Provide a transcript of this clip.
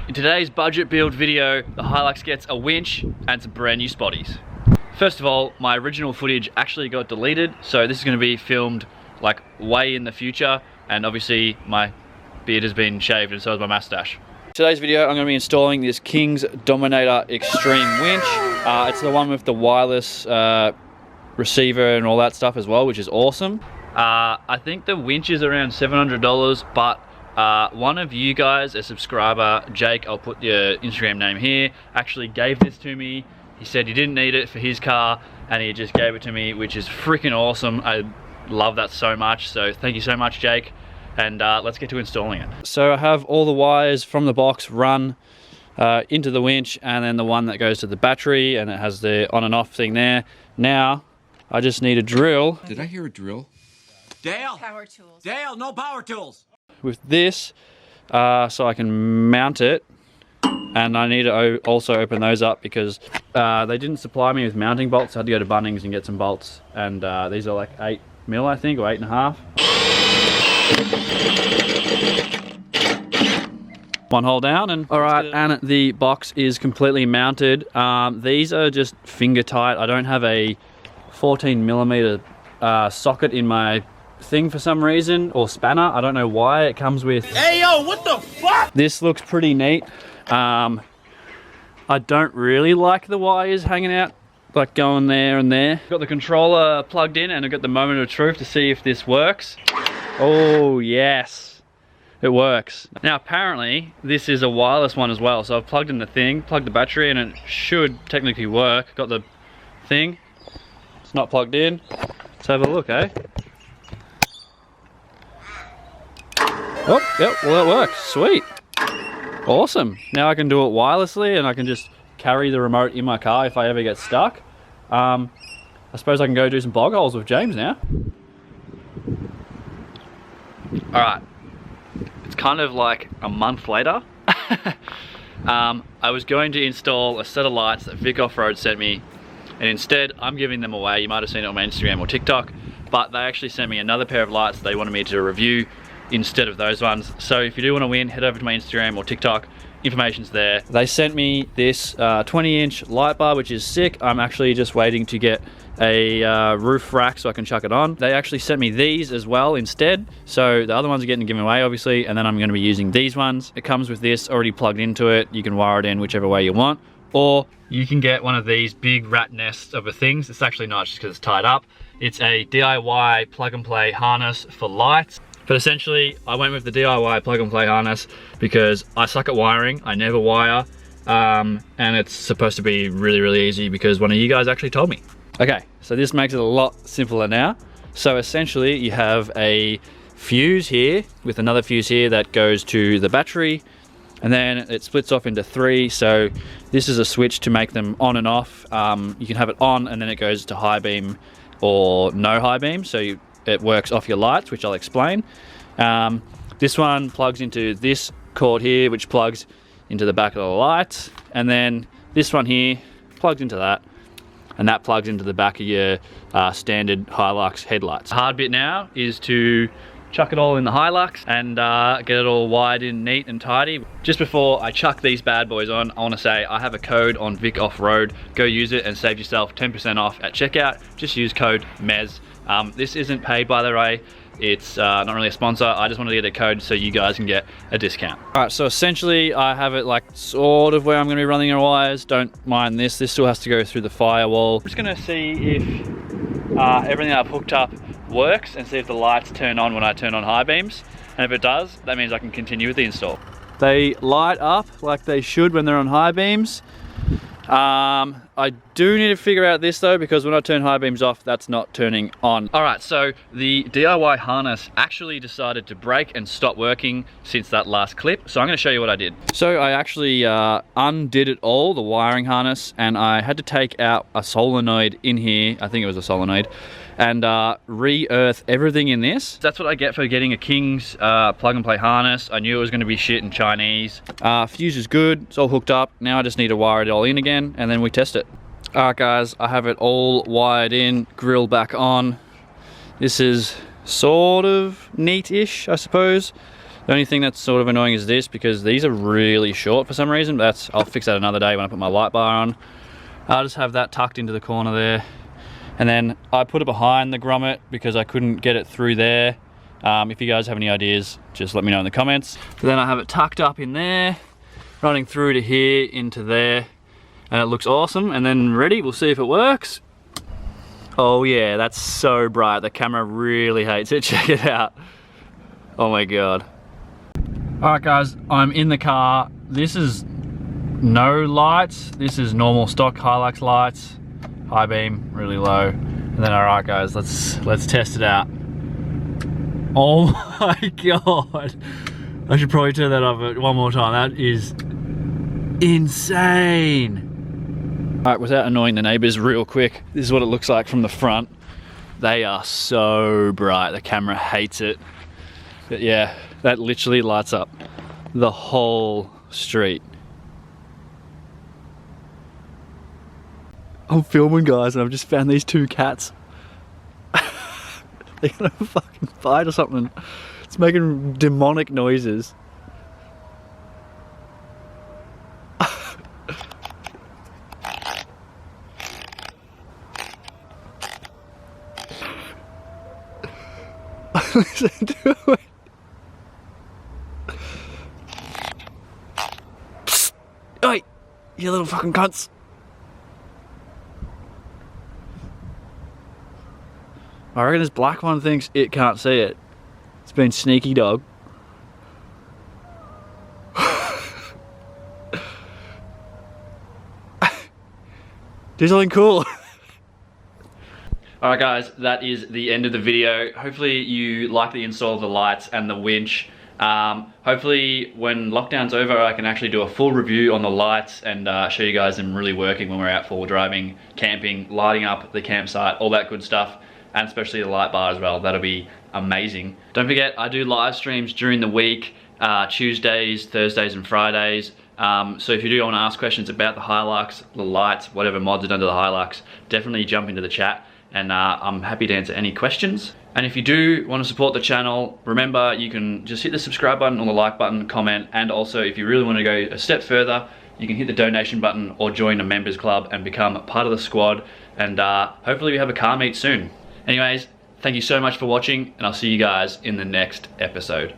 In today's budget build video, the Hilux gets a winch and some brand new spotties. First of all, my original footage actually got deleted, so this is going to be filmed like way in the future, and obviously my beard has been shaved and so has my mustache. Today's video, I'm going to be installing this King's Dominator Extreme winch. It's the one with the wireless receiver and all that stuff as well, which is awesome. I think the winch is around $700, but one of you guys, a subscriber, Jake, I'll put your Instagram name here, actually gave this to me. He said he didn't need it for his car and he just gave it to me, which is freaking awesome. I love that so much, so thank you so much, Jake. And let's get to installing it. So I have all the wires from the box run into the winch, and then the one that goes to the battery, and it has the on and off thing there. Now I just need a drill. Did I hear a drill? Dale! Power tools. Dale, no power tools! With this, so I can mount it, and I need to also open those up because they didn't supply me with mounting bolts. So I had to go to Bunnings and get some bolts, and these are like 8 mil, I think, or 8.5. One hole down, and all right, and the box is completely mounted. These are just finger tight. I don't have a 14mm socket in my thing for some reason, or spanner. I don't know why. It comes with, Hey yo, what the fuck? this looks pretty neat. I don't really like the wires hanging out, like going there and there. Got the controller plugged in, and I've got the moment of truth to see if this works. Oh yes, it works. Now apparently this is a wireless one as well, so I've plugged in the thing, plugged the battery in, and it should technically work. Got the thing, it's not plugged in. Let's have a look, eh? Oh, yep, well that works, sweet. Awesome, now I can do it wirelessly, and I can just carry the remote in my car if I ever get stuck. I suppose I can go do some bog holes with James now. Alright, it's kind of like a month later. I was going to install a set of lights that Vic Off-Road sent me, and instead I'm giving them away. You might have seen it on my Instagram or TikTok, but they actually sent me another pair of lights they wanted me to review instead of those ones. So if you do want to win, head over to my Instagram or TikTok. Information's there. They sent me this 20-inch light bar, which is sick. I'm actually just waiting to get a roof rack so I can chuck it on. They actually sent me these as well instead. So the other ones are getting given away, obviously, and then I'm going to be using these ones. It comes with this already plugged into it. You can wire it in whichever way you want. Or you can get one of these big rat nests of a things. It's actually not just because it's tied up. It's a DIY plug and play harness for lights. But essentially, I went with the DIY plug and play harness because I suck at wiring. I never wire, and it's supposed to be really, really easy because one of you guys actually told me. Okay, so this makes it a lot simpler now. So essentially, you have a fuse here with another fuse here that goes to the battery, and then it splits off into 3. So this is a switch to make them on and off. You can have it on, and then it goes to high beam or no high beam. So it works off your lights, which I'll explain. This one plugs into this cord here, which plugs into the back of the lights, and then this one here plugs into that, and that plugs into the back of your standard Hilux headlights. The hard bit now is to chuck it all in the Hilux and get it all wired in neat and tidy. Just before I chuck these bad boys on, I want to say I have a code on Vic Off-Road. Go use it and save yourself 10% off at checkout. Just use code MEZ. This isn't paid, by the way. It's not really a sponsor. I just wanted to get a code so you guys can get a discount. All right, so essentially I have it like sort of where I'm going to be running the wires. Don't mind this. This still has to go through the firewall. I'm just going to see if everything I've hooked up works and see if the lights turn on when I turn on high beams. And if it does, that means I can continue with the install. They light up like they should when they're on high beams. I do need to figure out this though, because when I turn high beams off, that's not turning on. All right, so the DIY harness actually decided to break and stop working since that last clip. So I'm gonna show you what I did. So I actually undid it all, the wiring harness, and I had to take out a solenoid in here. I think it was a solenoid. And re-earth everything in this. That's what I get for getting a King's plug and play harness. I knew it was gonna be shit in Chinese. Fuse is good, it's all hooked up. Now I just need to wire it all in again, and then we test it. All right guys, I have it all wired in, grill back on. This is sort of neat-ish, I suppose. The only thing that's sort of annoying is this, because these are really short for some reason. But I'll fix that another day when I put my light bar on. I'll just have that tucked into the corner there. And then I put it behind the grommet because I couldn't get it through there. If you guys have any ideas, just let me know in the comments. But then I have it tucked up in there, running through to here, into there. And it looks awesome. And then ready, we'll see if it works. Oh yeah, that's so bright. The camera really hates it. Check it out. Oh my God. All right guys, I'm in the car. This is no lights. This is normal stock HILUX lights. High beam, really low. And then all right guys, let's test it out. Oh my God. I should probably turn that off one more time. That is insane. All right, without annoying the neighbors real quick, this is what it looks like from the front. They are so bright. The camera hates it. But yeah, that literally lights up the whole street. I'm filming, guys, and I've just found these two cats. They're gonna fucking fight or something. It's making demonic noises. Listen to it. Psst. Oi, you little fucking cunts. I reckon this black one thinks it can't see it. It's been sneaky dog. Do something cool. Alright guys, that is the end of the video. Hopefully you like the install of the lights and the winch. Hopefully when lockdown's over I can actually do a full review on the lights and show you guys them really working when we're out for driving, camping, lighting up the campsite, all that good stuff. And especially the light bar as well. That'll be amazing. Don't forget, I do live streams during the week, Tuesdays, Thursdays and Fridays. So if you do want to ask questions about the HILUX, the lights, whatever mods are done to the HILUX, definitely jump into the chat and I'm happy to answer any questions. And if you do want to support the channel, remember you can just hit the subscribe button or the like button, comment, and also if you really want to go a step further, you can hit the donation button or join a members club and become part of the squad. And hopefully we have a car meet soon. Anyways, thank you so much for watching and I'll see you guys in the next episode.